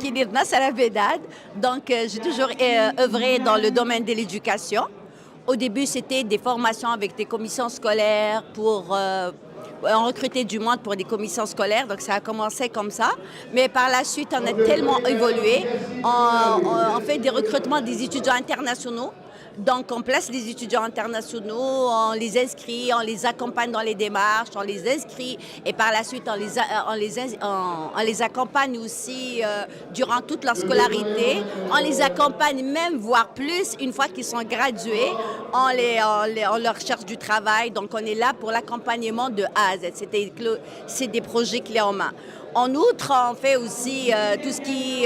Kinir Nasser Bedad. Donc, j'ai toujours œuvré dans le domaine de l'éducation. Au début, c'était des formations avec des commissions scolaires pour recruter du monde pour des commissions scolaires. Donc, ça a commencé comme ça. Mais par la suite, on a tellement évolué. On fait des recrutements des étudiants internationaux. Donc, on place les étudiants internationaux, on les inscrit, on les accompagne dans les démarches, on les inscrit et par la suite, on les accompagne aussi durant toute leur scolarité. On les accompagne même, voire plus, une fois qu'ils sont gradués, on leur cherche du travail. Donc, on est là pour l'accompagnement de A à Z. C'est des projets clés en main. En outre, on fait aussi tout ce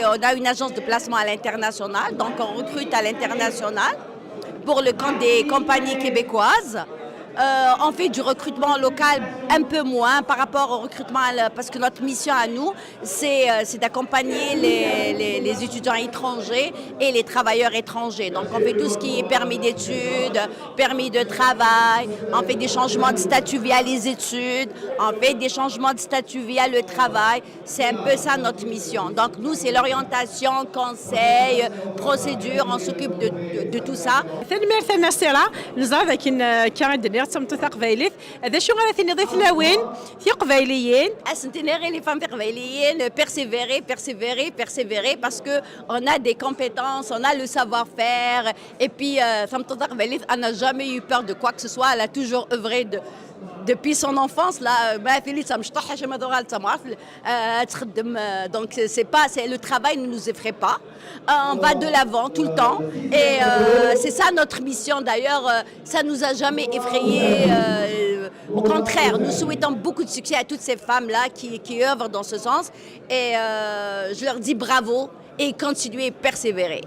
on a une agence de placement à l'international, donc on recrute à l'international pour le compte des compagnies québécoises. On fait du recrutement local un peu moins par rapport au recrutement, parce que notre mission à nous, c'est d'accompagner les étudiants étrangers et les travailleurs étrangers. Donc, on fait tout ce qui est permis d'études, permis de travail, on fait des changements de statut via les études, on fait des changements de statut via le travail. C'est un peu ça notre mission. Donc, nous, c'est l'orientation, conseil, procédure, on s'occupe de tout ça. ثاني سيرة نزار لكن كان دنيا تمتثق فايلث هذا شو غادي نضيف لوين في قبايليين Centenaire, les femmes persévérer, persévérer parce qu'on a des compétences, on a le savoir-faire. Et puis, elle n'a jamais eu peur de quoi que ce soit. Elle a toujours œuvré depuis son enfance. Donc, le travail ne nous effraie pas. On va de l'avant tout le temps. Et c'est ça notre mission. D'ailleurs, ça ne nous a jamais effrayés. Au contraire, nous souhaitons beaucoup de succès à toutes ces femmes-là qui œuvrent dans ce sens. Et je leur dis bravo et continuez à persévérer.